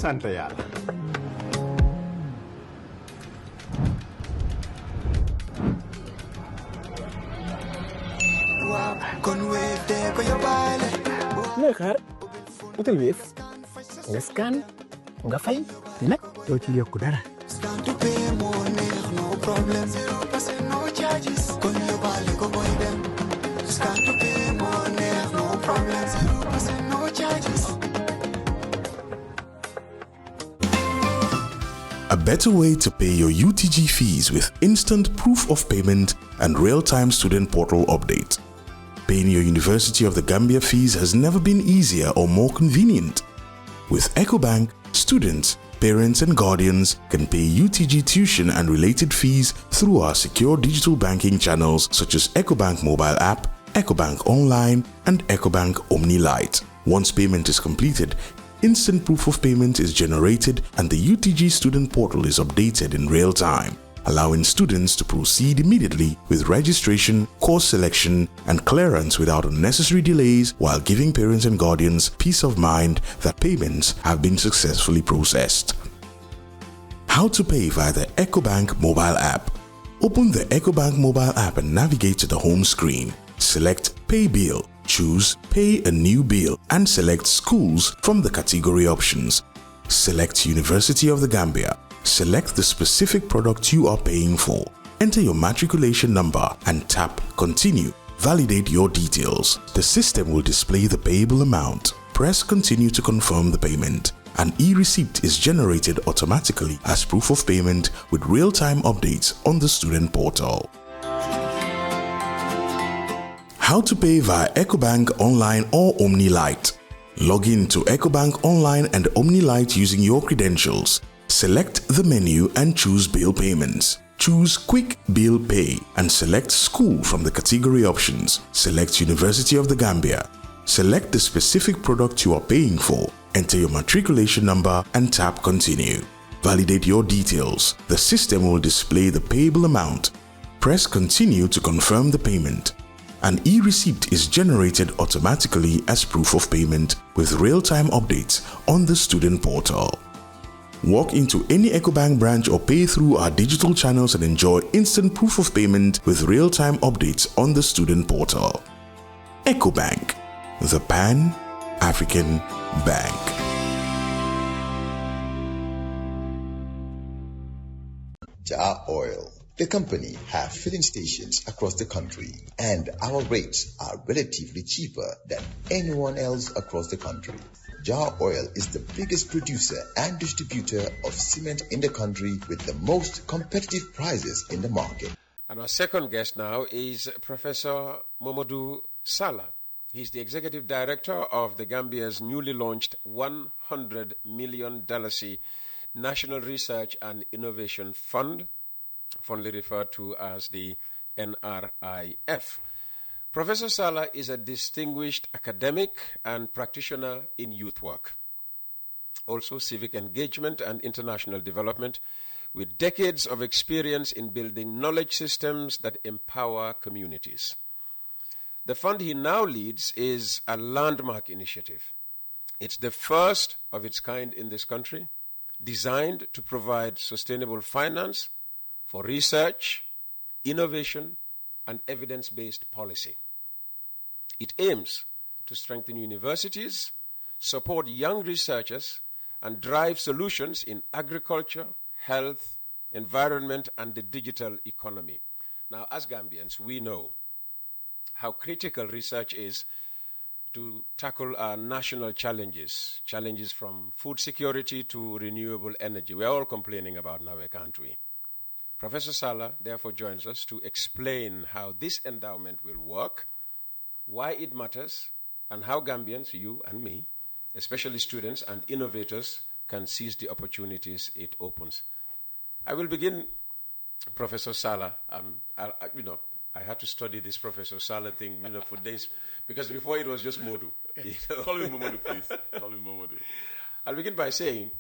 sant yàlla. looy xaar utal Wave nga scan nga fay te nag doo ci yokku dara. A better way to pay your UTG fees with instant proof of payment and real-time student portal update. Paying your University of the Gambia fees has never been easier or more convenient. With EcoBank, students, parents and guardians can pay UTG tuition and related fees through our secure digital banking channels such as EcoBank mobile app, EcoBank online and EcoBank Omni Lite. Once payment is completed, instant proof of payment is generated and the UTG student portal is updated in real time, allowing students to proceed immediately with registration, course selection, and clearance without unnecessary delays, while giving parents and guardians peace of mind that payments have been successfully processed. How to pay via the EcoBank mobile app. Open the EcoBank mobile app and navigate to the home screen. Select Pay Bill. Choose Pay a New Bill and select Schools from the category options. Select University of the Gambia. Select the specific product you are paying for. Enter your matriculation number and tap Continue. Validate your details. The system will display the payable amount. Press Continue to confirm the payment. An e-receipt is generated automatically as proof of payment with real-time updates on the student portal. How to pay via EcoBank Online or Omni Lite. Log in to EcoBank Online and Omni Lite using your credentials. Select the menu and choose Bill Payments. Choose Quick Bill Pay and select School from the category options. Select University of the Gambia. Select the specific product you are paying for. Enter your matriculation number and tap Continue. Validate your details. The system will display the payable amount. Press Continue to confirm the payment. An e-receipt is generated automatically as proof of payment with real-time updates on the student portal. Walk into any EcoBank branch or pay through our digital channels and enjoy instant proof of payment with real-time updates on the student portal. EcoBank, the Pan-African Bank. Jar Oil. The company have filling stations across the country, and our rates are relatively cheaper than anyone else across the country. Jar Oil is the biggest producer and distributor of cement in the country with the most competitive prices in the market. And our second guest now is Professor Momodou Sallah. He's the Executive Director of the Gambia's newly launched $100 million National Research and Innovation Fund, fondly referred to as the NRIF. Professor Sallah is a distinguished academic and practitioner in youth work, also civic engagement and international development, with decades of experience in building knowledge systems that empower communities. The fund he now leads is a landmark initiative. It's the first of its kind in this country, designed to provide sustainable finance for research, innovation, and evidence-based policy. It aims to strengthen universities, support young researchers, and drive solutions in agriculture, health, environment, and the digital economy. Now, as Gambians, we know how critical research is to tackle our national challenges from food security to renewable energy. We're all complaining about now, can't we? Professor Sallah therefore joins us to explain how this endowment will work, why it matters, and how Gambians, you and me, especially students and innovators, can seize the opportunities it opens. I will begin, Professor Sallah. I had to study this Professor Sallah thing, for days, because before it was just Modu. Call me Momodou, please. Call me Momodou. I'll begin by saying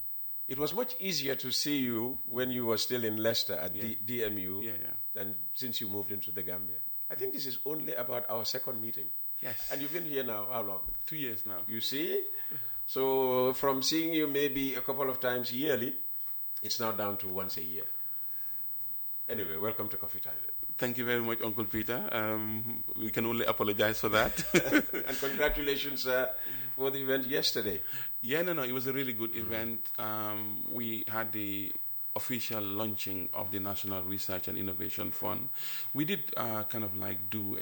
it was much easier to see you when you were still in Leicester at DMU than since you moved into the Gambia. I think this is only about our second meeting. Yes. And you've been here now, how long? 2 years now. You see? So from seeing you maybe a couple of times yearly, it's now down to once a year. Anyway, welcome to Coffee Time. Thank you very much, Uncle Peter. We can only apologize for that. And congratulations for the event yesterday. Yeah, no, it was a really good event. We had the official launching of the National Research and Innovation Fund. We did kind of like do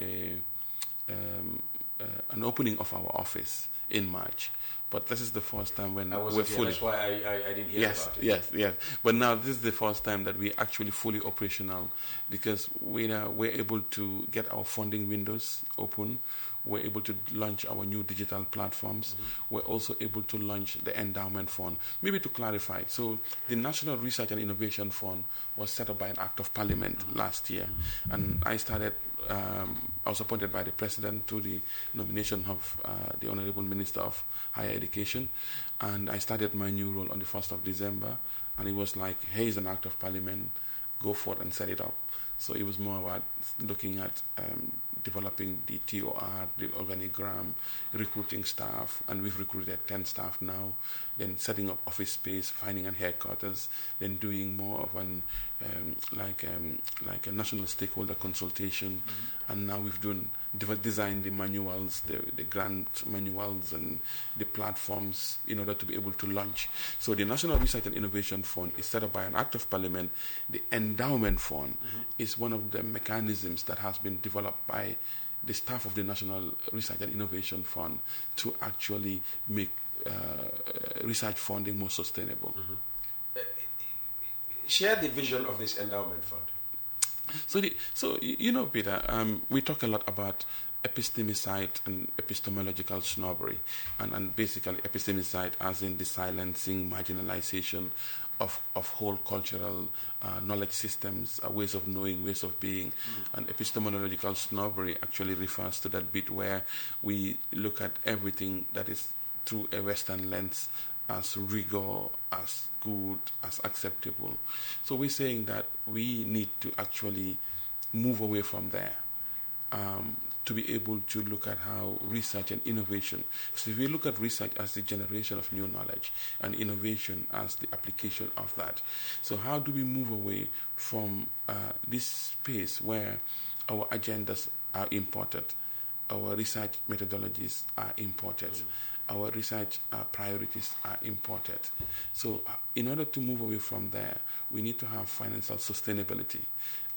an opening of our office in March. But this is the first time when we're fully... That's why I didn't hear about it. Yes. But now this is the first time that we're actually fully operational, because we're able to get our funding windows open. We're able to launch our new digital platforms. Mm-hmm. We're also able to launch the endowment fund. Maybe to clarify, so the National Research and Innovation Fund was set up by an Act of Parliament last year. And I was appointed by the President to the nomination of the Honorable Minister of Higher Education. And I started my new role on the 1st of December. And it was like, here's an Act of Parliament, go forth and set it up. So it was more about looking at developing the TOR, the organigram, recruiting staff, and we've recruited 10 staff now, then setting up office space, finding a headquarters, then doing more of an like a national stakeholder consultation, and now we've designed the manuals, the grant manuals and the platforms in order to be able to launch. So the National Research and Innovation Fund is set up by an Act of Parliament. The Endowment Fund is one of the mechanisms that has been developed by the staff of the National Research and Innovation Fund to actually make research funding more sustainable. Share the vision of this endowment fund. So Peter, we talk a lot about epistemicide and epistemological snobbery, and basically epistemicide as in the silencing, marginalization of whole cultural knowledge systems, ways of knowing, ways of being. And epistemological snobbery actually refers to that bit where we look at everything that is through a Western lens as rigor, as good, as acceptable. So we're saying that we need to actually move away from there to be able to look at how research and innovation. So if we look at research as the generation of new knowledge and innovation as the application of that, so how do we move away from this space where our agendas are imported, our research methodologies are imported, our research priorities are imported. So in order to move away from there, we need to have financial sustainability.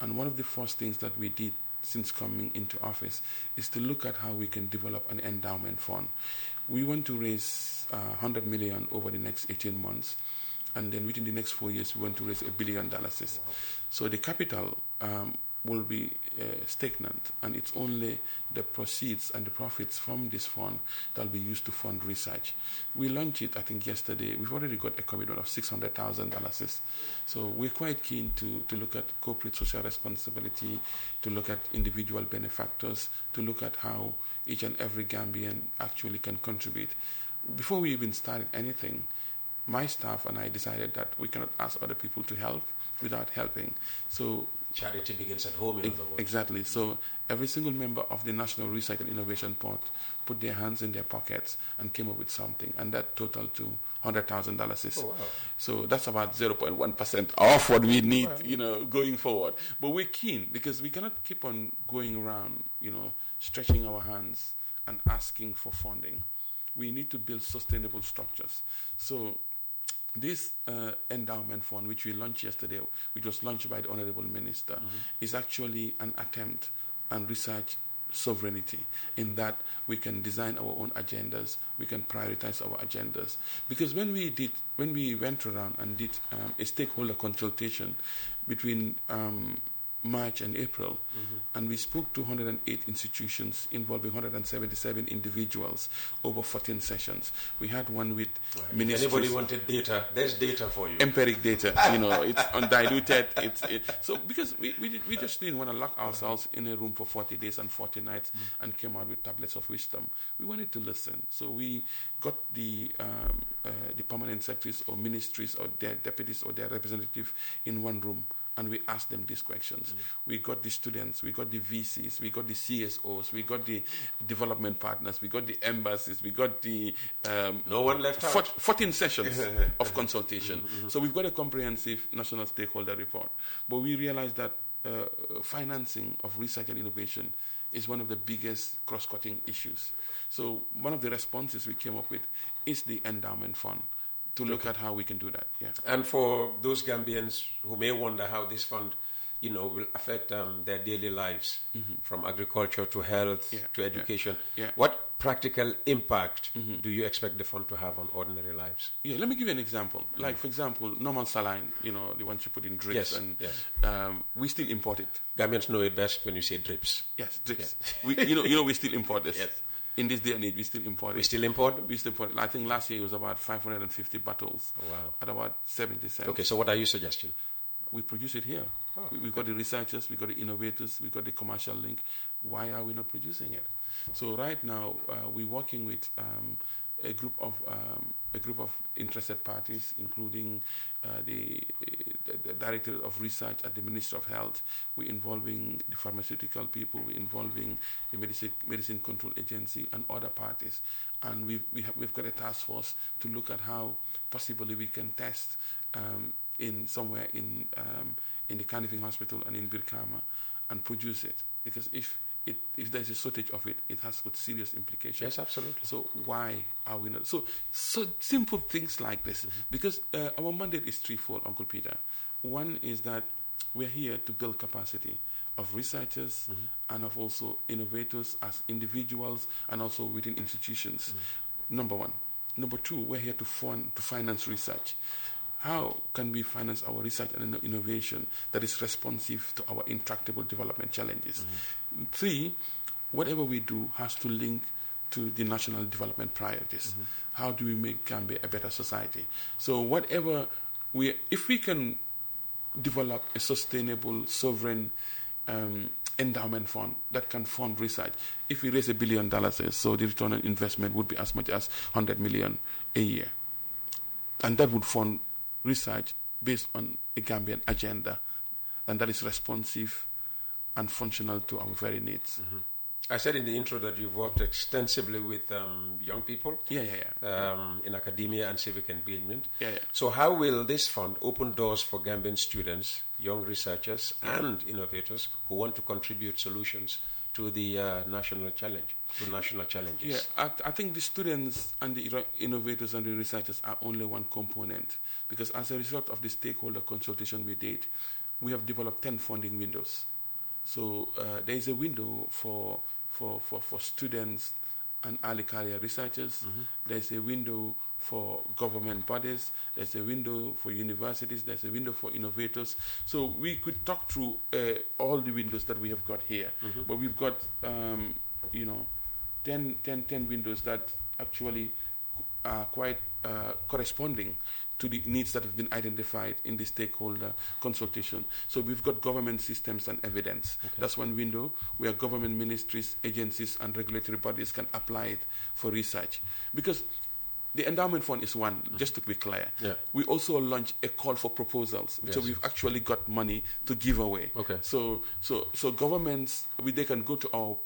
And one of the first things that we did since coming into office is to look at how we can develop an endowment fund. We want to raise 100 million over the next 18 months. And then within the next 4 years, we want to raise $1 billion. Wow. So the capital will be stagnant, and it's only the proceeds and the profits from this fund that will be used to fund research. We launched it, I think, yesterday. We've already got a commitment of $600,000. So we're quite keen to look at corporate social responsibility, to look at individual benefactors, to look at how each and every Gambian actually can contribute. Before we even started anything, my staff and I decided that we cannot ask other people to help without helping. So charity begins at home, in other words. Exactly. So every single member of the National Research and Innovation Fund put their hands in their pockets and came up with something, and that totaled to $100,000. Oh, wow. So that's about 0.1% of what we need, going forward. But we're keen because we cannot keep on going around, stretching our hands and asking for funding. We need to build sustainable structures. So this endowment fund, which we launched yesterday, which was launched by the Honorable Minister, is actually an attempt on research sovereignty, in that we can design our own agendas, we can prioritize our agendas. Because when we went around and did a stakeholder consultation between March and April, and we spoke to 108 institutions involving 177 individuals over 14 sessions. We had one with ministries. If anybody wanted data, there's data for you. Empiric data, it's undiluted. So because we just didn't want to lock ourselves in a room for 40 days and 40 nights and came out with tablets of wisdom. We wanted to listen. So we got the permanent secretaries or ministries or their deputies or their representative in one room, and we ask them these questions. We got the students, we got the VCs, we got the CSOs, we got the development partners, we got the embassies, we got the no one left out. 14 sessions of consultation. So we've got a comprehensive national stakeholder report. But we realized that financing of research and innovation is one of the biggest cross-cutting issues. So one of the responses we came up with is the endowment fund, to look at how we can do that. Yeah. And for those Gambians who may wonder how this fund, will affect their daily lives, from agriculture to health to education, what practical impact do you expect the fund to have on ordinary lives? Yeah, let me give you an example. Like, for example, normal saline, the ones you put in drips, we still import it. Gambians know it best when you say drips. Yes, drips. We still import this. Yes. In this day and age, we still import it. We still import? We still import it. I think last year it was about 550 bottles. Oh, wow. At about 70 cents. Okay, so what are you suggesting? We produce it here. Oh, we've got the researchers, we've got the innovators, we've got the commercial link. Why are we not producing it? So right now, we're working with a group of interested parties, including the Director of Research at the Ministry of Health. We're involving the pharmaceutical people, we're involving the Medicine Control Agency and other parties. And we've got a task force to look at how possibly we can test in somewhere in the Carnifing Hospital and in Birkama and produce it. Because if there's a shortage of it, it has got serious implications. Yes, absolutely. So why are we not? So simple things like this. Because our mandate is threefold, Uncle Peter. One is that we're here to build capacity of researchers and of also innovators as individuals and also within institutions. Number one. Number two, we're here to finance research. How can we finance our research and innovation that is responsive to our intractable development challenges? Three, whatever we do has to link to the national development priorities. How do we make Gambia a better society? So if we can develop a sustainable, sovereign endowment fund that can fund research, if we raise $1 billion, so the return on investment would be as much as 100 million a year. And that would fund research based on a Gambian agenda, and that is responsive and functional to our very needs. I said in the intro that you've worked extensively with young people in academia and civic engagement. So how will this fund open doors for Gambian students, young researchers and innovators who want to contribute solutions to the national challenge, to national challenges? Yeah, I think the students and the innovators and the researchers are only one component, because as a result of the stakeholder consultation we did, we have developed 10 funding windows. So there is a window for students and early career researchers. There's a window for government bodies. There's a window for universities. There's a window for innovators. So we could talk through all the windows that we have got here. But we've got, 10 windows that actually are quite corresponding to the needs that have been identified in the stakeholder consultation. So we've got government systems and evidence. That's one window where government ministries, agencies, and regulatory bodies can apply it for research. Because the endowment fund is one, just to be clear. We also launch a call for proposals. So we've actually got money to give away. So governments, they can go to our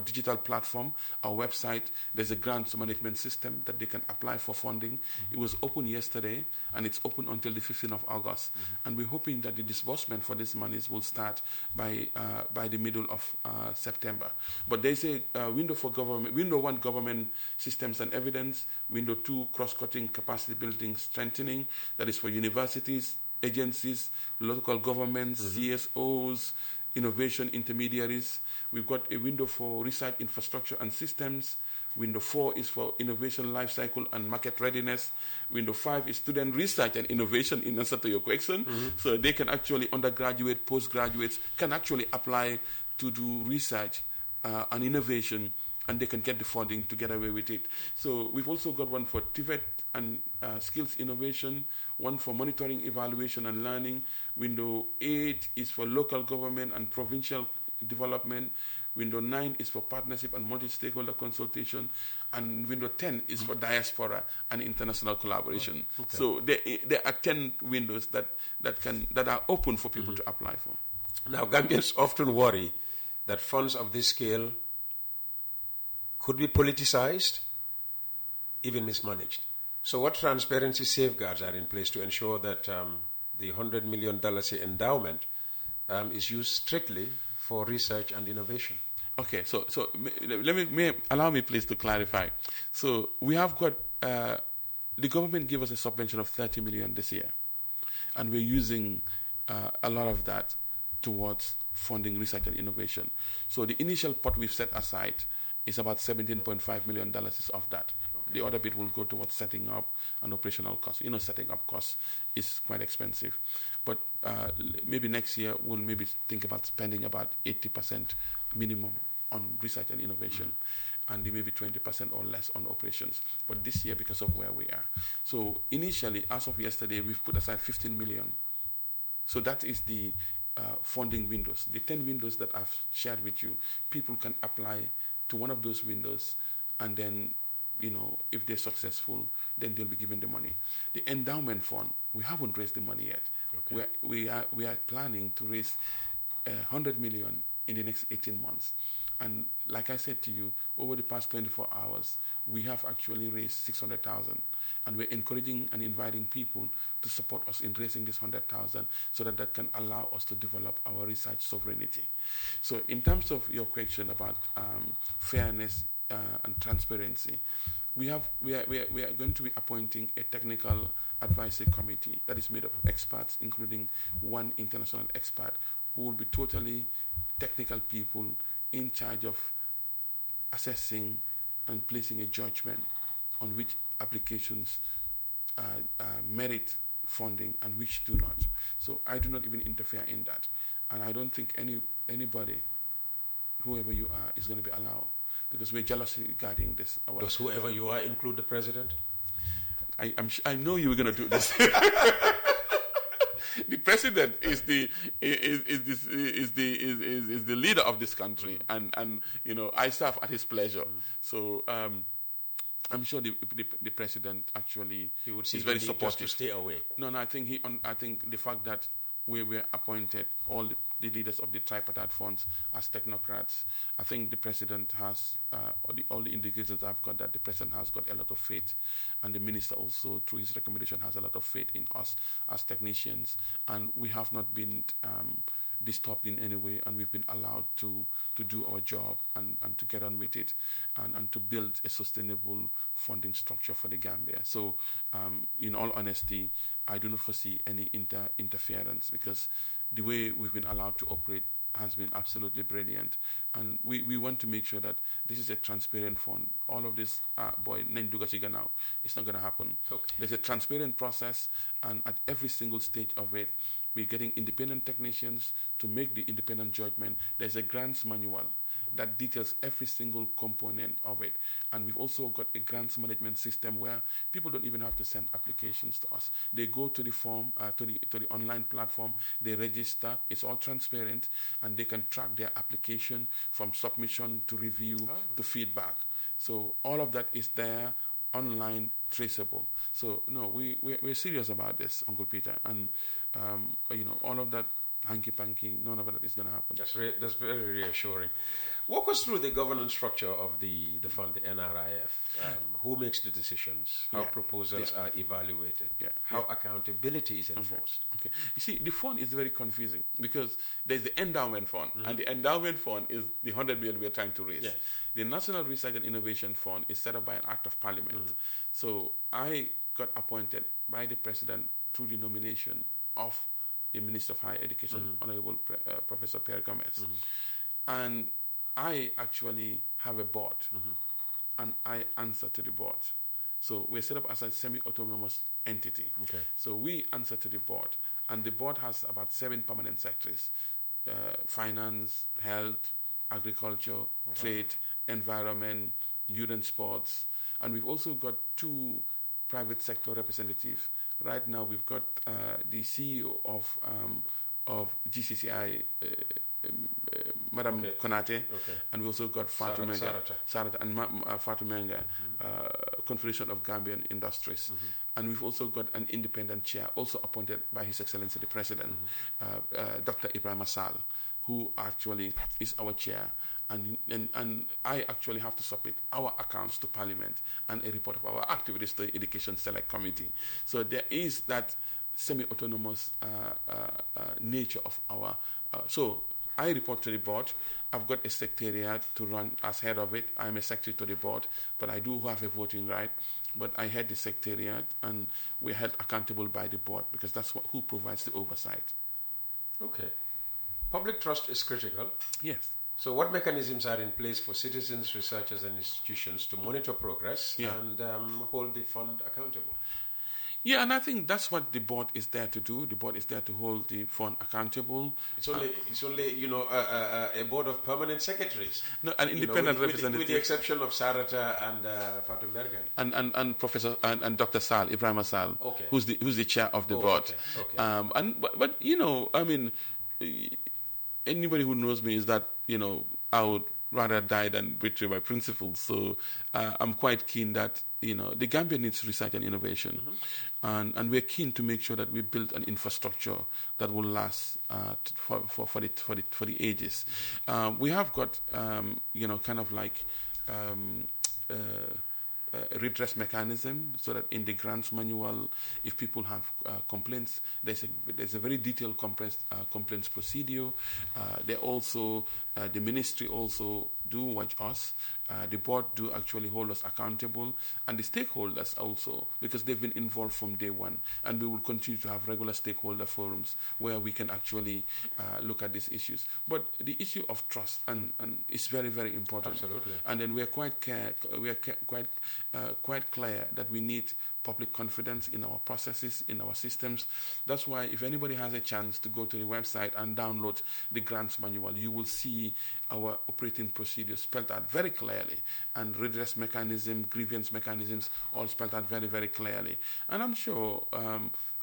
digital platform, our website. There's a grants management system that they can apply for funding. It was open yesterday, and it's open until the 15th of August. And we're hoping that the disbursement for these monies will start by the middle of September. But there's a window for government, window one, government systems and evidence, window two, cross-cutting capacity building strengthening, that is for universities, agencies, local governments, CSOs, innovation intermediaries. We've got a window for research infrastructure and systems. Window 4 is for innovation lifecycle and market readiness. Window 5 is student research and innovation, in answer to your question. So they can actually, undergraduate, postgraduates, can actually apply to do research and innovation, and they can get the funding to get away with it. So we've also got one for TVET and skills innovation, one for monitoring, evaluation, and learning. Window 8 is for local government and provincial development. Window 9 is for partnership and multi-stakeholder consultation, and Window 10 is for diaspora and international collaboration. Oh, okay. So there are 10 windows that are open for people to apply for. Now, Gambians often worry that funds of this scale could be politicized, even mismanaged. So what transparency safeguards are in place to ensure that the $100 million endowment is used strictly for research and innovation? Okay, so allow me please to clarify. So we have got, the government gave us a subvention of 30 million this year, and we're using a lot of that towards funding research and innovation. So the initial pot we've set aside is about $17.5 million of that. The other bit will go towards setting up and operational costs. Setting up costs is quite expensive. But maybe next year we'll maybe think about spending about 80% minimum on research and innovation, and maybe 20% or less on operations. But this year, because of where we are. So initially, as of yesterday, we've put aside 15 million. So that is the funding windows. The 10 windows that I've shared with you, people can apply to one of those windows, and then if they're successful, then they'll be given the money. The endowment fund, we haven't raised the money yet. Okay. We are planning to raise 100 million in the next 18 months. And like I said to you, over the past 24 hours, we have actually raised 600,000. And we're encouraging and inviting people to support us in raising this 100,000 so that can allow us to develop our research sovereignty. So in terms of your question about fairness and transparency, we are going to be appointing a technical advisory committee that is made up of experts, including one international expert who will be totally technical people in charge of assessing and placing a judgment on which applications merit funding and which do not. So I do not even interfere in that. And I don't think anybody, whoever you are, is going to be allowed, because we're jealous regarding this. Does whoever you are include the president? I know you were going to do this. The president is the leader of this country, and I serve at his pleasure. So I'm sure the president actually is very supportive. Just to stay away. No, I think the fact that we were appointed all the leaders of the tripartite funds as technocrats, I think the president has all the indicators I've got that the president has got a lot of faith, and the minister also through his recommendation has a lot of faith in us as technicians, and we have not been disturbed in any way, and we've been allowed to do our job and to get on with it and to build a sustainable funding structure for the Gambia. So in all honesty, I do not foresee any interference, because the way we've been allowed to operate has been absolutely brilliant, and we want to make sure that this is a transparent fund. All of this, now, it's not going to happen. Okay. There's a transparent process, and at every single stage of it, we're getting independent technicians to make the independent judgment. There's a grants manual that details every single component of it. And we've also got a grants management system where people don't even have to send applications to us. They go to the form, to the online platform, they register, it's all transparent, and they can track their application from submission to review to feedback. So all of that is there, online, traceable. So no, we're serious about this, Uncle Peter, and all of that hanky-panky, none of that is going to happen. That's very reassuring. Walk us through the governance structure of the fund, the NRIF. Who makes the decisions? How proposals are evaluated? How accountability is enforced? Okay. You see, the fund is very confusing, because there's the endowment fund, and the endowment fund is the 100 million we're trying to raise. Yes. The National Research and Innovation Fund is set up by an act of parliament. So I got appointed by the president through the nomination of the Minister of Higher Education, Honorable Professor Pierre Gomez. And I actually have a board, and I answer to the board. So we're set up as a semi-autonomous entity. Okay. So we answer to the board, and the board has about 7 permanent secretaries: finance, health, agriculture, trade, environment, youth and sports. And we've also got 2 private sector representatives. Right now, we've got the CEO of GCCI Madam Konate, and we also got Fatou Menga, Sarata. and Fatou Menga, Confederation of Gambian Industries. And we've also got an independent chair, also appointed by His Excellency the President, Dr. Ibrahim Assal, who actually is our chair. And I actually have to submit our accounts to Parliament and a report of our activities to the Education Select Committee. So there is that semi-autonomous nature of our... so I report to the board. I've got a secretariat to run as head of it. I'm a secretary to the board, but I do have a voting right. But I head the secretariat, and we're held accountable by the board because that's who provides the oversight. Okay. Public trust is critical. Yes. So what mechanisms are in place for citizens, researchers, and institutions to monitor progress and hold the fund accountable? Yeah, and I think that's what the board is there to do. The board is there to hold the fund accountable. It's only a board of permanent secretaries. No, an independent representative. With the exception of Sarata and Fatou Bergen. And Professor and Dr. Sal, Ibrahim Sal, who's the chair of the board. Okay. But I mean, anybody who knows me is that, I would rather die than betray my principles. So I'm quite keen that, the Gambia needs research and innovation. And we're keen to make sure that we build an infrastructure that will last for the ages. We have got, kind of like a redress mechanism, so that in the grants manual, if people have complaints, there's a very detailed complaints procedure. The ministry also do watch us. The board do actually hold us accountable, and the stakeholders also, because they've been involved from day one. And we will continue to have regular stakeholder forums where we can actually look at these issues. But the issue of trust and is very, very important. Absolutely. And then we are quite clear that we need public confidence in our processes, in our systems. That's why if anybody has a chance to go to the website and download the grants manual, you will see our operating procedures spelled out very clearly, and redress mechanism, grievance mechanisms, all spelled out very, very clearly. And I'm sure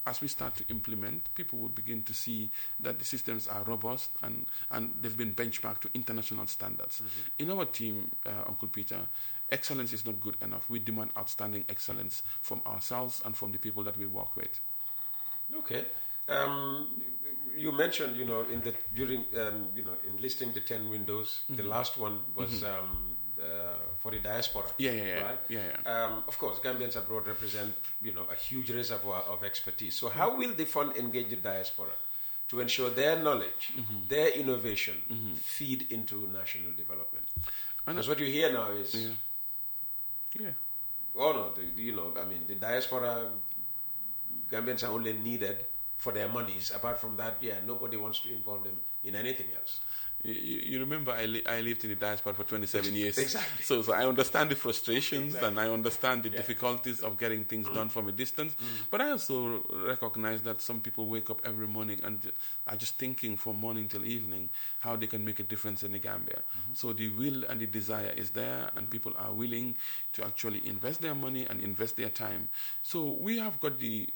as we start to implement, people will begin to see that the systems are robust and they've been benchmarked to international standards. In our team, Uncle Peter, excellence is not good enough. We demand outstanding excellence from ourselves and from the people that we work with. Okay. You mentioned, during in listing the 10 windows, the last one was for the diaspora. Right? Of course, Gambians abroad represent, a huge reservoir of expertise. So how will the fund engage the diaspora to ensure their knowledge, their innovation feed into national development? Because what you hear now is... Oh, no, the diaspora, Gambians are only needed for their monies. Apart from that, nobody wants to involve them in anything else. You remember I lived in the diaspora for 27 years. Exactly. So I understand the frustrations and I understand the difficulties of getting things done from a distance. But I also recognize that some people wake up every morning and are just thinking from morning till evening how they can make a difference in the Gambia. So the will and the desire is there, and people are willing to actually invest their money and invest their time. So we have got the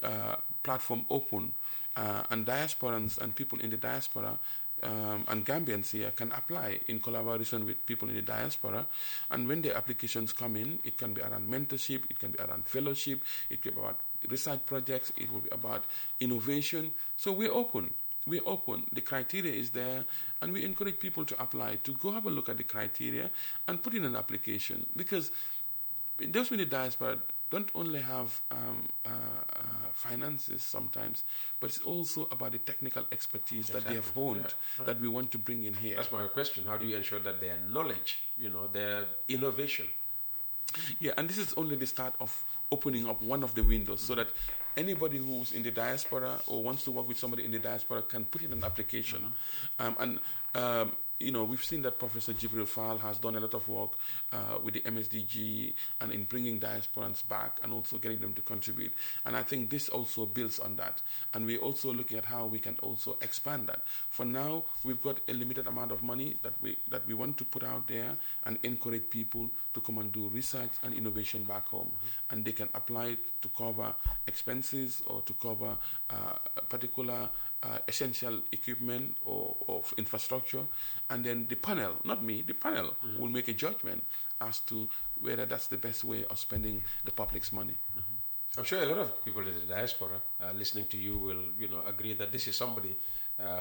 platform open, and diasporans and people in the diaspora and Gambians here can apply in collaboration with people in the diaspora. And when the applications come in, it can be around mentorship, it can be around fellowship, it can be about research projects, it will be about innovation. So we're open. We're open. The criteria is there, and we encourage people to apply, to go have a look at the criteria and put in an application. Because those in the diaspora don't only have finances sometimes, but it's also about the technical expertise that they have honed that we want to bring in here. That's my question. How do you ensure that their knowledge, their innovation? Yeah, and this is only the start of opening up one of the windows, so that anybody who's in the diaspora or wants to work with somebody in the diaspora can put in an application. We've seen that Professor Jibril Fall has done a lot of work with the MSDG and in bringing diasporans back and also getting them to contribute. And I think this also builds on that. And we're also looking at how we can also expand that. For now, we've got a limited amount of money that we want to put out there and encourage people to come and do research and innovation back home. And they can apply to cover expenses or to cover particular essential equipment or of infrastructure, and then the panel, not me, the panel will make a judgment as to whether that's the best way of spending the public's money. I'm sure a lot of people in the diaspora listening to you will, agree that this is somebody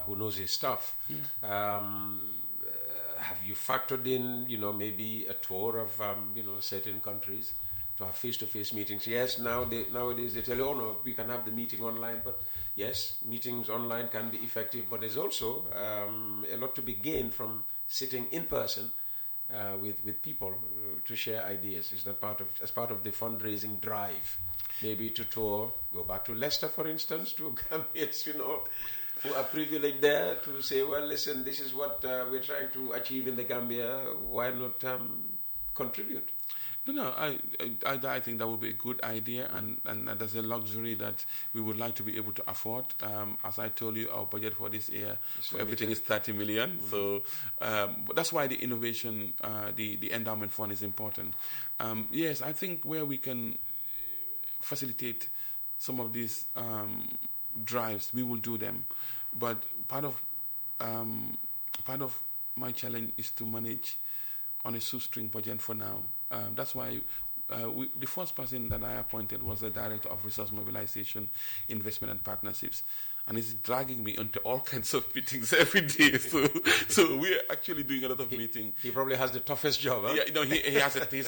who knows his stuff. Have you factored in, maybe a tour of, certain countries to have face-to-face meetings? Yes, nowadays they tell you, oh no, we can have the meeting online, but yes, meetings online can be effective, but there's also a lot to be gained from sitting in person with people to share ideas. Is that as part of the fundraising drive? Maybe to tour, go back to Leicester, for instance, to Gambians, who are privileged there, to say, well, listen, this is what we're trying to achieve in the Gambia. Why not contribute? No, I think that would be a good idea, and there's a luxury that we would like to be able to afford. As I told you, our budget for this year for everything is 30 million. So that's why the innovation, the endowment fund is important. Yes, I think where we can facilitate some of these drives, we will do them. But part of my challenge is to manage on a shoestring budget for now. That's why the first person that I appointed was the Director of Resource Mobilization, Investment and Partnerships. And he's dragging me into all kinds of meetings every day. So we're actually doing a lot of meetings. He probably has the toughest job, huh? Yeah,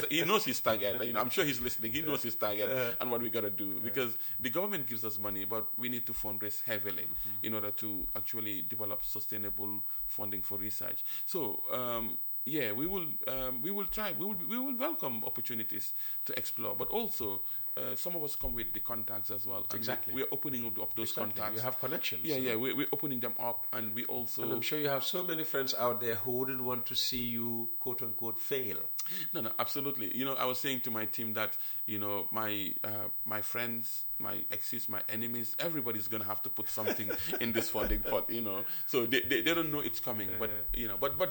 he knows his target. I'm sure he's listening. He knows his target and what we got to do. Because the government gives us money, but we need to fundraise heavily in order to actually develop sustainable funding for research. So, we will try. We will welcome opportunities to explore, but also some of us come with the contacts as well. Exactly. We're opening up those contacts. You have connections. Yeah, we're opening them up, and we also. And I'm sure you have so many friends out there who wouldn't want to see you, quote unquote, fail. No, absolutely. I was saying to my team that my friends, my exes, my enemies, everybody's going to have to put something in this funding pot. So they don't know it's coming, but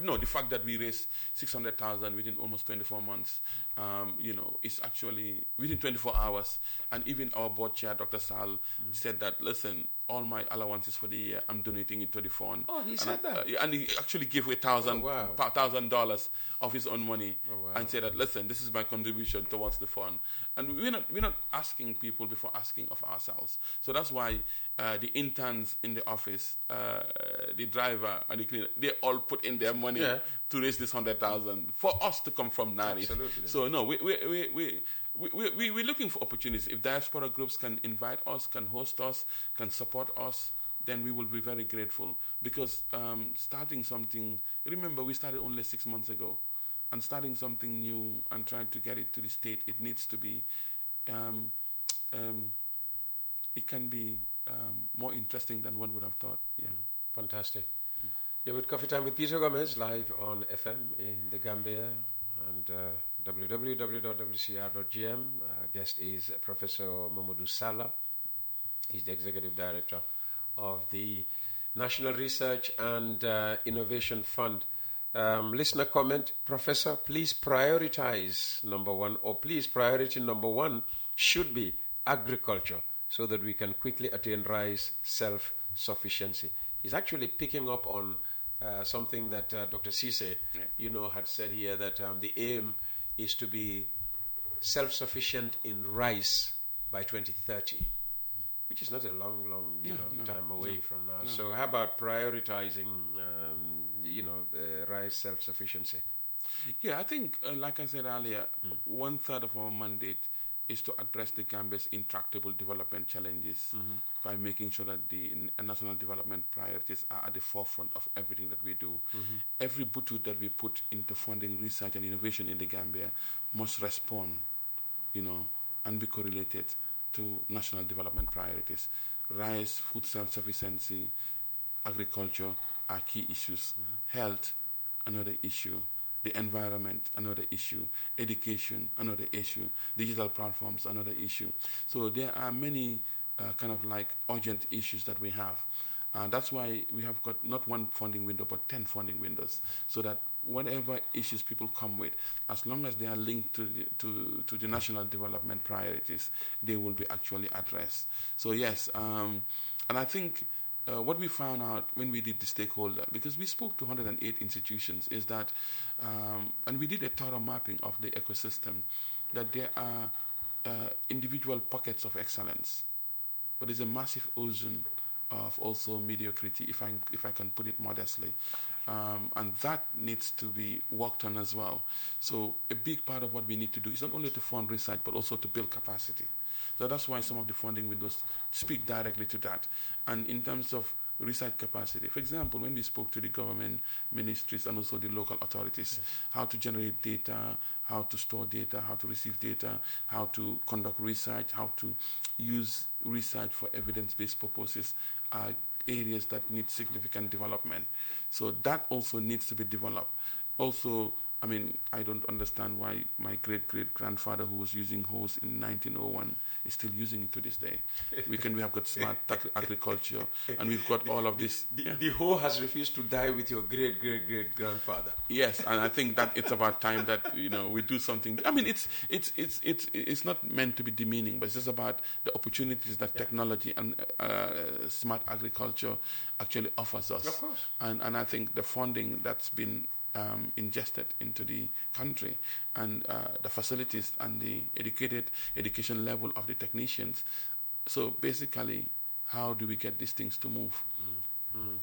no, the fact that we raised 600,000 within almost 24 months, is actually within 24 hours, and even our board chair, Dr. Sal, said that, listen, all my allowances for the year, I'm donating it to the fund. Oh, he said that? And he actually gave away $1,000 of his own money and said that, listen, this is my contribution towards the fund. And we're not asking people before asking of ourselves. So that's why the interns in the office, the driver and the cleaner, they all put in their money to raise this 100,000 for us to come from Narif. Absolutely. So no, we're looking for opportunities. If diaspora groups can invite us, can host us, can support us, then we will be very grateful. Because starting something, remember we started only 6 months ago, and starting something new and trying to get it to the state, it needs to be, it can be more interesting than one would have thought. Yeah. Fantastic. You're with Coffee Time with Peter Gomez, live on FM in the Gambia and www.wcr.gm. Guest is Professor Momodou Sallah. He's the Executive Director of the National Research and Innovation Fund. Listener comment, Professor, please prioritize number one, or please priority number one should be agriculture so that we can quickly attain rice self-sufficiency. He's actually picking up on something that Dr. Cisse, had said here, that the aim is to be self-sufficient in rice by 2030, which is not a long time away from now. No. So how about prioritizing, rice self-sufficiency? Yeah, I think, like I said earlier, 1/3 of our mandate is to address the Gambia's intractable development challenges by making sure that the national development priorities are at the forefront of everything that we do. Every butut that we put into funding research and innovation in the Gambia must respond, and be correlated to national development priorities. Rice, food self-sufficiency, agriculture are key issues. Health, another issue. The environment, another issue. Education, another issue. Digital platforms, another issue. So there are many urgent issues that we have. That's why we have got not one funding window, but 10 funding windows, so that whatever issues people come with, as long as they are linked to the national development priorities, they will be actually addressed. So yes, and I think what we found out when we did the stakeholder, because we spoke to 108 institutions, is that, and we did a thorough mapping of the ecosystem, that there are individual pockets of excellence, but there's a massive ocean of also mediocrity, if I can put it modestly. And that needs to be worked on as well. So a big part of what we need to do is not only to fund research, but also to build capacity. So that's why some of the funding windows speak directly to that. And in terms of research capacity, for example, when we spoke to the government ministries and also the local authorities, how to generate data, how to store data, how to receive data, how to conduct research, how to use research for evidence-based purposes are areas that need significant development. So that also needs to be developed. Also, I mean, I don't understand why my great-great-grandfather who was using hose in 1901 is still using it to this day. We have got smart agriculture, and we've got all of this. The hoe has refused to die with your great-great-great-grandfather. Yes, and I think that it's about time that we do something. I mean, it's not meant to be demeaning, but it's just about the opportunities that technology and smart agriculture actually offers us. Of course. And I think the funding that's been ingested into the country and the facilities and the education level of the technicians. So basically, how do we get these things to move? Mm-hmm.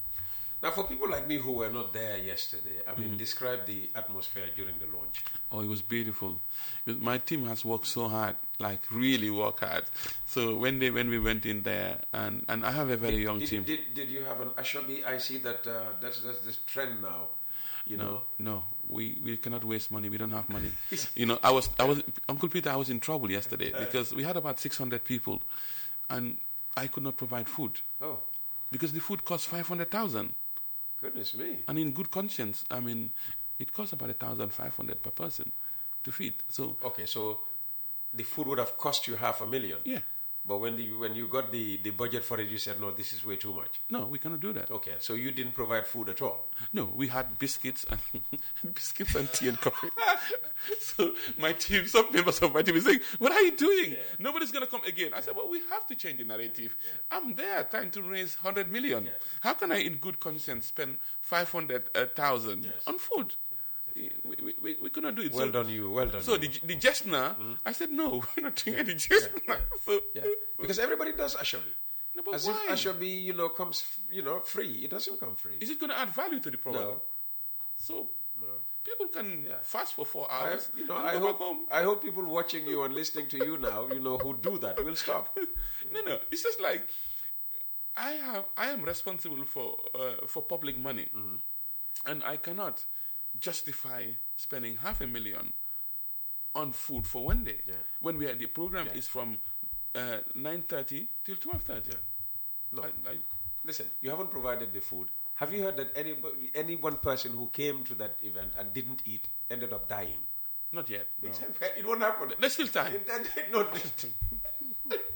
Now, for people like me who were not there yesterday, I mean, describe the atmosphere during the launch. Oh, it was beautiful. My team has worked so hard, like really work hard. So when we went in there, and I have a very young team. Did you have an Ashobi? I see that that's the trend now. No, we cannot waste money. We don't have money. I was Uncle Peter. I was in trouble yesterday because we had about 600 people, and I could not provide food. Oh, because the food cost 500,000. Goodness me! And in good conscience, I mean, it costs about 1,500 per person to feed. So okay, so the food would have cost you $500,000. Yeah. But when you got the budget for it, you said, no, this is way too much. No, we cannot do that. Okay, so you didn't provide food at all? No, we had biscuits and tea and coffee. So some members of my team is saying, what are you doing? Yeah. Nobody's going to come again. I said, well, we have to change the narrative. Yeah. I'm there trying to raise 100 million. Yeah. How can I, in good conscience, spend 500,000 on food? We could not do it. Well done you. So the Jesna, I said, no, we're not doing any Jesna. Yeah. So, because everybody does Ashobi. No, but as why? if Ashobi, comes, free. It doesn't come free. Is it going to add value to the program? No. So people can fast for 4 hours. I hope people watching you and listening to you now, who do that, will stop. No. It's just like I am responsible for public money, and I cannot justify spending $500,000 on food for one day when the program is from 9:30 till 12:30. No, listen, you haven't provided the food. Have you heard that any one person who came to that event and didn't eat ended up dying? Not yet. No. It won't happen. There's still time.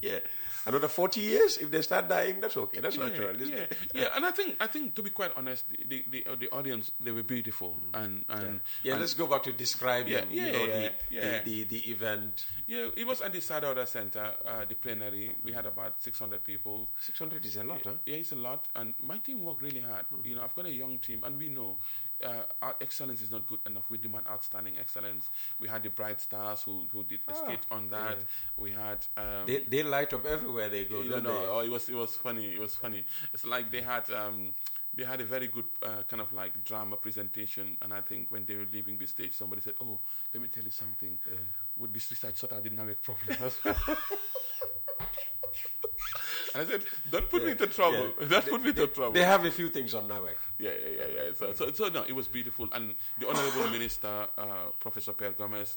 Yeah. Another 40 years, if they start dying, that's okay. That's natural, isn't it? Yeah, and I think to be quite honest, the audience, they were beautiful. Let's go back to describing the event. Yeah, it was at the Sadauda Center, the plenary. We had about 600 people. 600 is a lot, huh? Yeah, it's a lot. And my team worked really hard. I've got a young team, and we know our excellence is not good enough. We demand outstanding excellence. We had the Bright Stars who did a skit on that. Yeah. We had they light up everywhere they go. Oh, it was funny. It was funny. It's like they had a very good kind of like drama presentation. And I think when they were leaving the stage, somebody said, "Oh, let me tell you something. With this research, sort I didn't have a problem." And I said, don't put me into trouble. Don't put me into trouble. They have a few things on NAWEC. Yeah. So no, it was beautiful. And the Honorable Minister, Professor Per Gomez,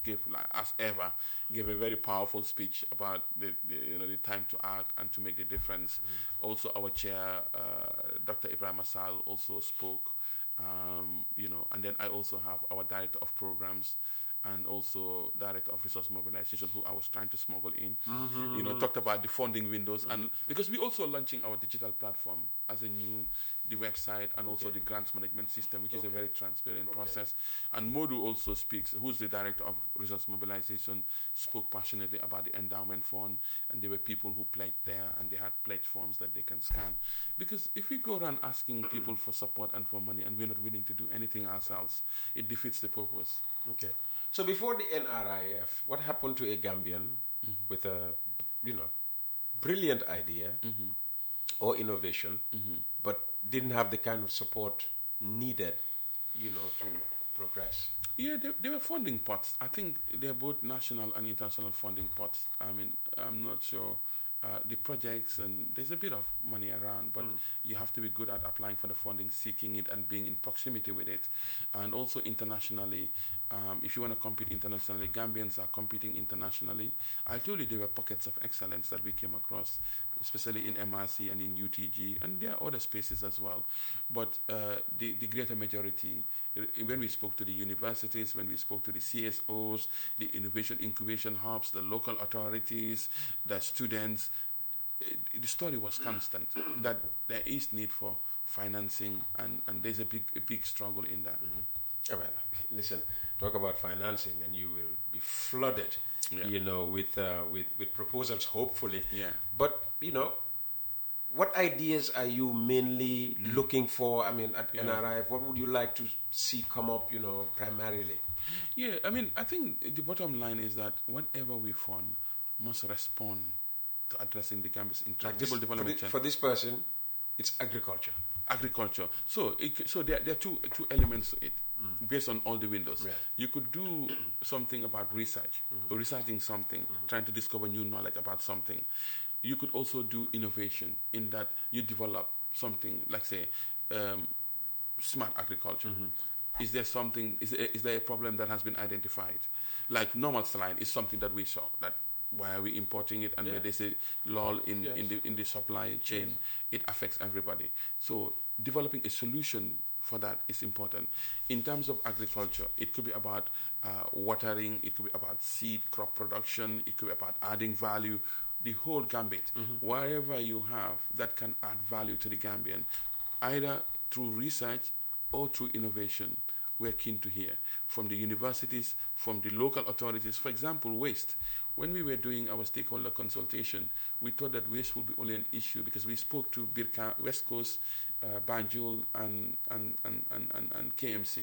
as ever, gave a very powerful speech about the time to act and to make the difference. Also, our chair, Dr. Ibrahim Asal, also spoke. And then I also have our director of programs, and also director of resource mobilization, who I was trying to smuggle in, talked about the funding windows, and because we're also launching our digital platform as a new, the website and also the grants management system, which is a very transparent process. And Momodou also speaks, who's the director of resource mobilization, spoke passionately about the endowment fund, and there were people who pledged there, and they had pledge forms that they can scan. Because if we go around asking people for support and for money, and we're not willing to do anything ourselves, it defeats the purpose. Okay. So before the NRIF, what happened to a Gambian with a, brilliant idea or innovation, but didn't have the kind of support needed, to progress? Yeah, they were funding pots. I think they're both national and international funding pots. I mean, I'm not sure. The projects, and there's a bit of money around, but you have to be good at applying for the funding, seeking it, and being in proximity with it. And also internationally, if you want to compete internationally, Gambians are competing internationally. I told you there were pockets of excellence that we came across, especially in MRC and in UTG, and there are other spaces as well. But the greater majority, when we spoke to the universities, when we spoke to the CSOs, the innovation incubation hubs, the local authorities, the students, the story was constant that there is need for financing, and there's a big struggle in that. Well, listen, talk about financing, and you will be flooded, with proposals, hopefully. Yeah. But what ideas are you mainly looking for? I mean, at NRIF, what would you like to see come up? Primarily. Yeah, I mean, I think the bottom line is that whatever we fund must respond to addressing the Gambia's intractable development. For this person, it's agriculture. Agriculture. So there are two elements to it, based on all the windows. Yeah. You could do something about research, or researching something, trying to discover new knowledge about something. You could also do innovation, in that you develop something, like say, smart agriculture. Is there something? Is there a problem that has been identified? Like normal saline is something that we saw. That why are we importing it? And where there's a lull in the supply chain, it affects everybody. So developing a solution for that is important. In terms of agriculture, it could be about watering. It could be about seed crop production. It could be about adding value. The whole gambit, wherever you have that can add value to the Gambian, either through research or through innovation, we're keen to hear from the universities, from the local authorities. For example, waste. When we were doing our stakeholder consultation, we thought that waste would be only an issue because we spoke to Birka, West Coast, Banjul, and KMC,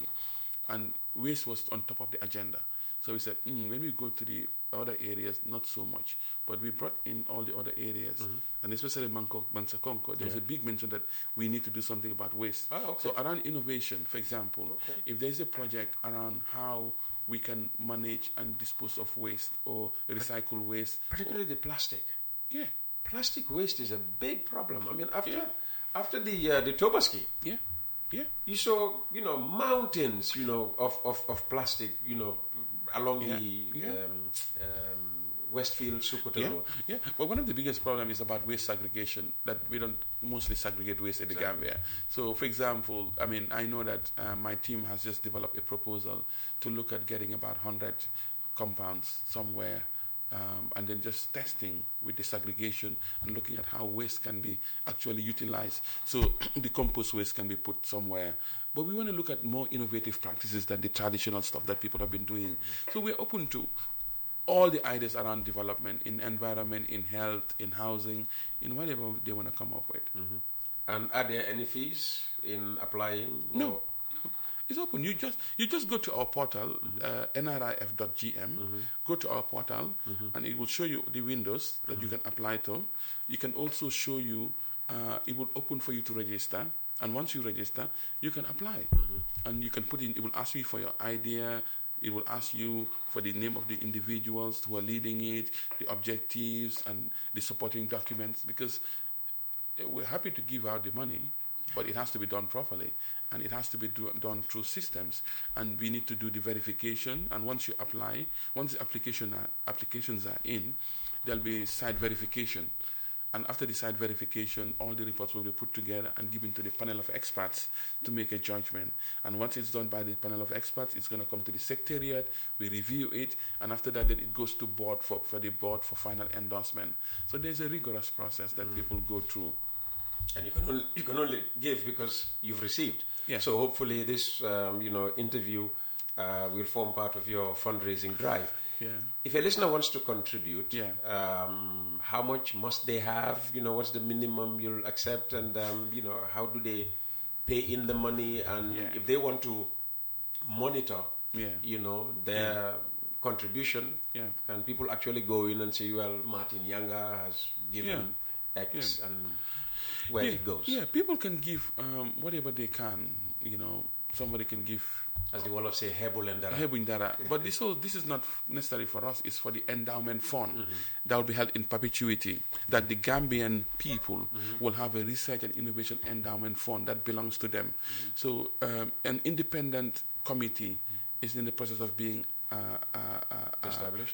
and waste was on top of the agenda. So we said, when we go to the other areas, not so much. But we brought in all the other areas, and especially Mansakonko, there's a big mention that we need to do something about waste. Oh, okay. So around innovation, for example, if there's a project around how we can manage and dispose of waste or recycle waste. Particularly the plastic. Yeah. Plastic waste is a big problem. I mean, after the Tobaski, you saw, mountains, of plastic, along the Westfield Sokoto Road. Yeah, but one of the biggest problems is about waste segregation, that we don't mostly segregate waste in the Gambia. So, for example, I mean, I know that my team has just developed a proposal to look at getting about 100 compounds somewhere, and then just testing with the segregation and looking at how waste can be actually utilized. So the compost waste can be put somewhere. But we want to look at more innovative practices than the traditional stuff that people have been doing. So we're open to all the ideas around development, in environment, in health, in housing, in whatever they want to come up with. And are there any fees in applying? No. It's open. You just go to our portal, nrif.gm, go to our portal, and it will show you the windows that you can apply to. You can also show you, it will open for you to register. And once you register, you can apply. And you can put in, it will ask you for your idea, it will ask you for the name of the individuals who are leading it, the objectives, and the supporting documents, because we're happy to give out the money, but it has to be done properly, and it has to be done through systems, and we need to do the verification. And once you apply, once the applications are in, there'll be site verification, And after the site verification, all the reports will be put together and given to the panel of experts to make a judgment. And once it's done by the panel of experts, it's going to come to the secretariat, we review it, and after that, then it goes to board for the board for final endorsement. So there's a rigorous process that people go through. And you can only give because you've received. Yeah. So hopefully this interview will form part of your fundraising drive. Yeah. If a listener wants to contribute, Yeah. How much must they have? What's the minimum you'll accept, and how do they pay in the money? And if they want to monitor, their contribution, and people actually go in and say, well, Martin Younger has given X, and where it goes. Yeah, people can give whatever they can. Somebody can give. As the Wolof say, Hebulendara. Hebulendara. But this is not necessary for us. It's for the endowment fund that will be held in perpetuity. That the Gambian people will have a research and innovation endowment fund that belongs to them. So an independent committee is in the process of being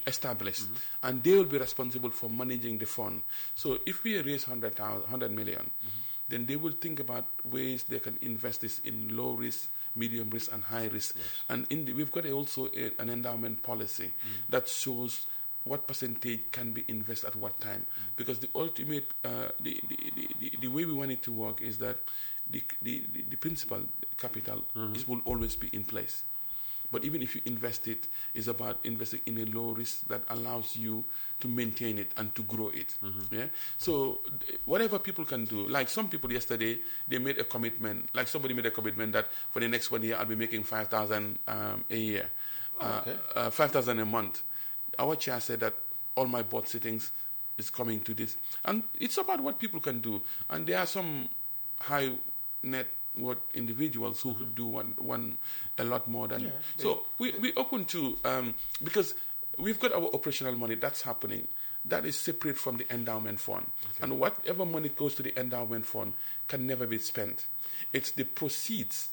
established. And they will be responsible for managing the fund. So if we raise 100 million, then they will think about ways they can invest this in low risk, medium risk, and high risk. Yes. And we've got also an endowment policy that shows what percentage can be invested at what time. Because the ultimate, the way we want it to work is that the principal capital will always be in place. But even if you invest it, it's about investing in a low risk that allows you to maintain it and to grow it. Yeah. So whatever people can do, like some people yesterday, they made a commitment. Like somebody made a commitment that for the next 1 year, I'll be making 5,000 a year, 5,000 a month. Our chair said that all my board sittings is coming to this, and it's about what people can do. And there are some high net worth individuals who could do one a lot more than. So we open to because we've got our operational money that's happening. That is separate from the endowment fund. Okay. And whatever money goes to the endowment fund can never be spent. It's the proceeds,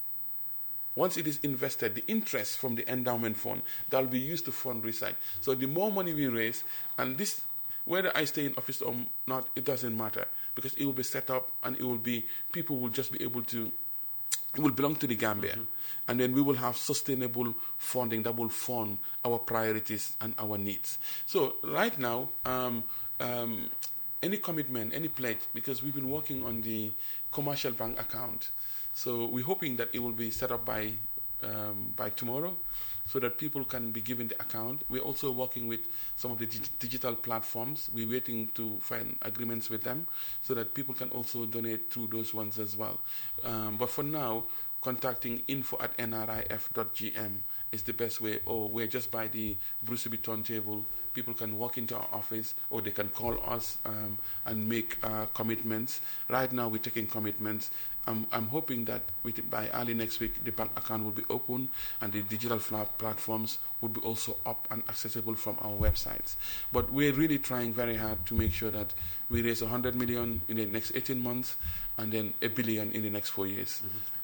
once it is invested, the interest from the endowment fund that will be used to fund research. So the more money we raise, and this, whether I stay in office or not, it doesn't matter, because it will be set up and it will be, people will just be able to, it will belong to the Gambia. And then we will have sustainable funding that will fund our priorities and our needs. So right now, any commitment, any pledge, because we've been working on the commercial bank account. So we're hoping that it will be set up by tomorrow, so that people can be given the account. We're also working with some of the digital platforms. We're waiting to find agreements with them so that people can also donate through those ones as well. But for now, contacting info@nrif.gm is the best way, or we're just by the Bruceby turntable. People can walk into our office, or they can call us and make commitments. Right now, we're taking commitments. I'm hoping that by early next week, the bank account will be open and the digital platforms will be also up and accessible from our websites. But we're really trying very hard to make sure that we raise 100 million in the next 18 months and then $1 billion in the next 4 years.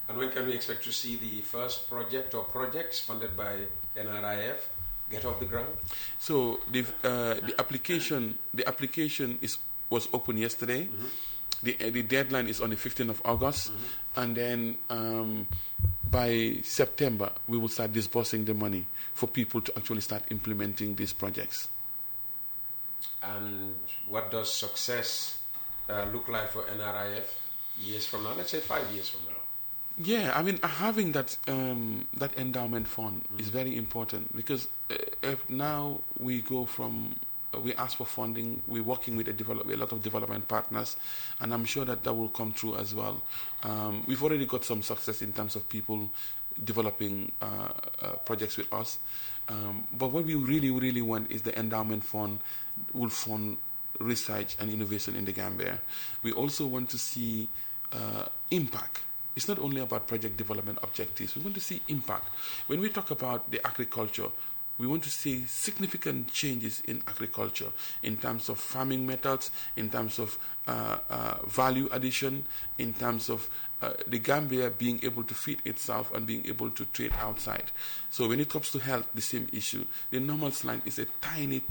And when can we expect to see the first project or projects funded by NRIF get off the ground? So the application was open yesterday. The deadline is on the 15th of August, and then by September we will start disbursing the money for people to actually start implementing these projects. And what does success look like for NRIF years from now? Let's say 5 years from now. Yeah, I mean, having that endowment fund is very important, because if now we go from we ask for funding, we're working with a lot of development partners, and I'm sure that will come through as well. We've already got some success in terms of people developing projects with us. But what we really, really want is the endowment fund will fund research and innovation in the Gambia. We also want to see impact. It's not only about project development objectives. We want to see impact. When we talk about the agriculture, we want to see significant changes in agriculture in terms of farming methods, in terms of value addition, in terms of the Gambia being able to feed itself and being able to trade outside. So when it comes to health, the same issue. The normal line is a tiny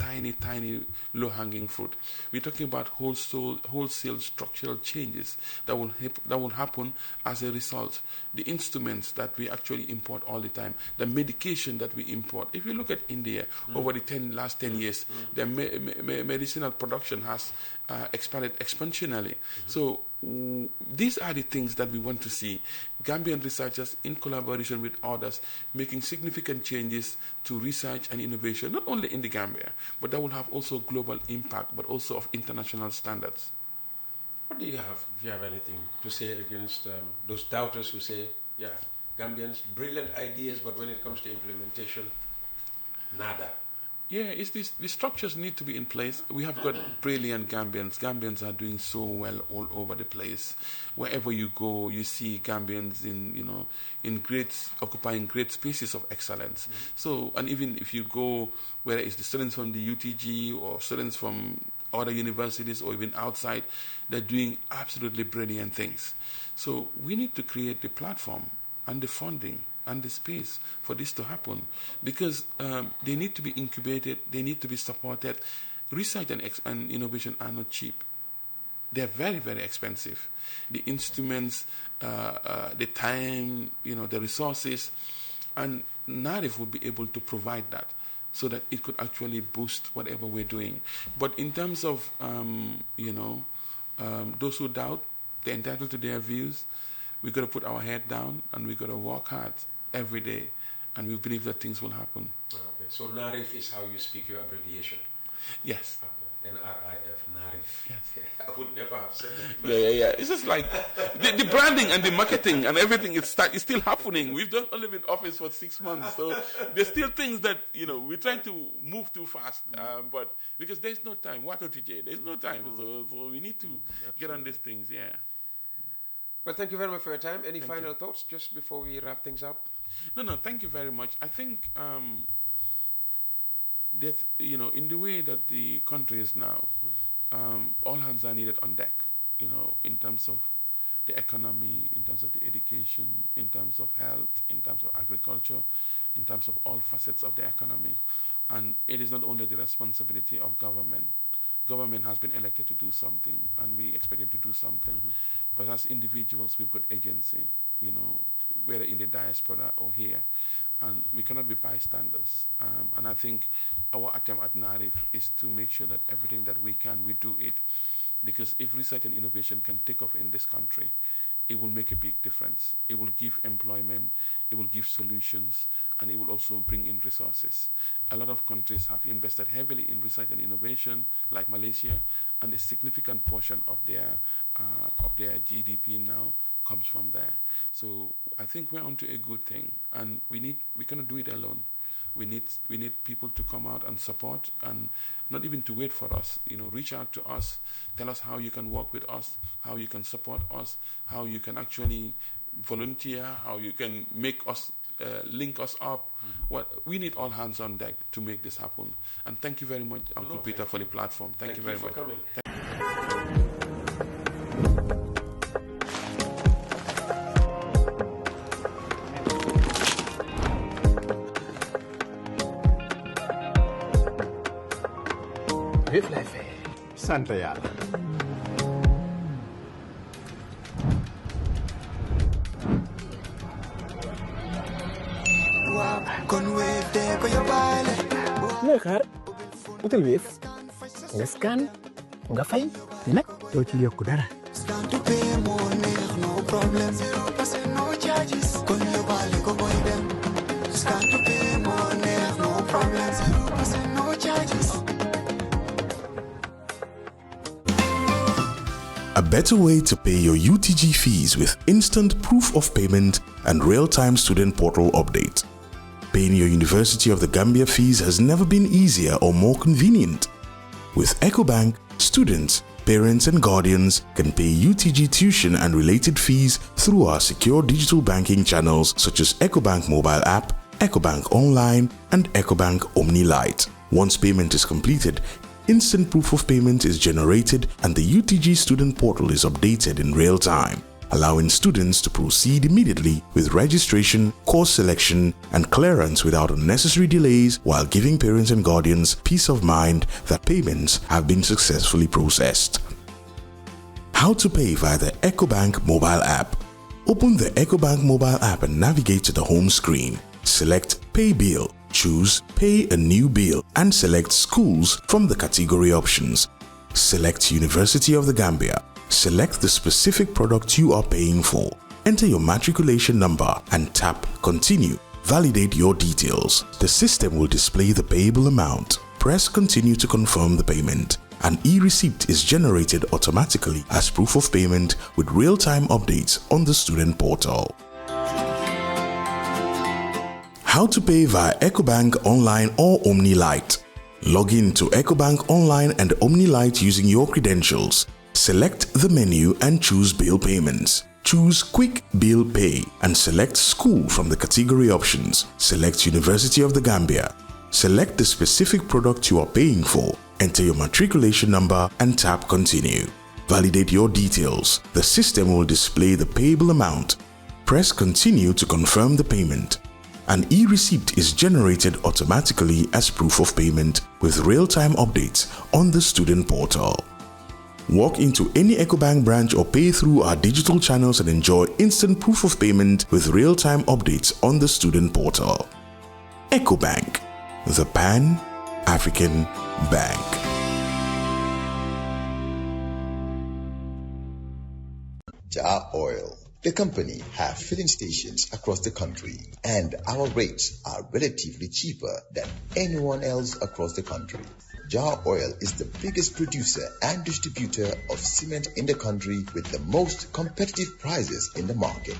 low-hanging fruit. We're talking about wholesale structural changes that will happen as a result. The instruments that we actually import all the time, the medication that we import. If you look at India, over the last 10 years, the medicinal production has expanded exponentially. So these are the things that we want to see. Gambian researchers, in collaboration with others, making significant changes to research and innovation, not only in the Gambia, but that will have also global impact, but also of international standards. What do you have, if you have anything to say against those doubters who say, yeah, Gambians, brilliant ideas, but when it comes to implementation, nada? Yeah, it's this. The structures need to be in place. We have got brilliant Gambians. Gambians are doing so well all over the place. Wherever you go, you see Gambians occupying great spaces of excellence. So, and even if you go, whether it's the students from the UTG or students from other universities or even outside, they're doing absolutely brilliant things. So we need to create the platform and the funding and the space for this to happen, because they need to be incubated, they need to be supported. Research and innovation are not cheap. They're very, very expensive. The instruments, the time, the resources, and NARIF would be able to provide that so that it could actually boost whatever we're doing. But in terms of, those who doubt, they're entitled to their views. We've got to put our head down and we've got to work hard every day, and we believe that things will happen. Okay. So NARIF is how you speak your abbreviation? Yes. Okay. NRIF, NARIF. Yes. I would never have said that. Yeah. It's just like the branding and the marketing and everything is still happening. We've just only been in office for 6 months, so there's still things that, we're trying to move too fast, but because there's no time. What OTJ? There's no time, so we need to get on these things, yeah. Well, thank you very much for your time. Any final thoughts just before we wrap things up? No, thank you very much. I think that, in the way that the country is now, all hands are needed on deck, in terms of the economy, in terms of the education, in terms of health, in terms of agriculture, in terms of all facets of the economy. And it is not only the responsibility of government. Government has been elected to do something, and we expect them to do something. But as individuals, we've got agency, whether in the diaspora or here. And we cannot be bystanders. And I think our attempt at NARIF is to make sure that everything that we can, we do it. Because if research and innovation can take off in this country, it will make a big difference. It will give employment, it will give solutions, and it will also bring in resources. A lot of countries have invested heavily in research and innovation, like Malaysia, and a significant portion of their GDP now comes from there. So I think we're onto a good thing, and we cannot do it alone. We need people to come out and support, and not even to wait for us. Reach out to us, tell us how you can work with us, how you can support us, how you can actually volunteer, how you can make us link us up. We need all hands on deck to make this happen. And thank you very much, Uncle Peter, for the platform. Thank you very much. Thank you for coming. Vif lay fay. Sant yàlla. looy xaar utal Wave nga scan nga fay te nag doo ci yokku dara. A better way to pay your UTG fees with instant proof of payment and real-time student portal update. Paying your University of the Gambia fees has never been easier or more convenient. With EcoBank, students, parents and guardians can pay UTG tuition and related fees through our secure digital banking channels such as EcoBank mobile app, EcoBank online and EcoBank Omni Lite. Once payment is completed, instant proof of payment is generated and the UTG student portal is updated in real time, allowing students to proceed immediately with registration, course selection, and clearance without unnecessary delays, while giving parents and guardians peace of mind that payments have been successfully processed. How to pay via the EcoBank mobile app. Open the EcoBank mobile app and navigate to the home screen. Select Pay Bill, choose Pay a New Bill, and select Schools from the category options. Select University of the Gambia. Select the specific product you are paying for. Enter your matriculation number and tap Continue. Validate your details. The system will display the payable amount. Press Continue to confirm the payment. An e-receipt is generated automatically as proof of payment with real-time updates on the student portal. How to pay via EcoBank Online or Omni Lite. Log in to EcoBank Online and Omni Lite using your credentials. Select the menu and choose Bill Payments. Choose Quick Bill Pay and select School from the category options. Select University of the Gambia. Select the specific product you are paying for. Enter your matriculation number and tap Continue. Validate your details. The system will display the payable amount. Press Continue to confirm the payment. An e-receipt is generated automatically as proof of payment with real-time updates on the student portal. Walk into any EcoBank branch or pay through our digital channels and enjoy instant proof of payment with real-time updates on the student portal. EcoBank, the Pan-African Bank. Jar Oil, the company, have filling stations across the country, and our rates are relatively cheaper than anyone else across the country. Jar Oil is the biggest producer and distributor of cement in the country with the most competitive prices in the market.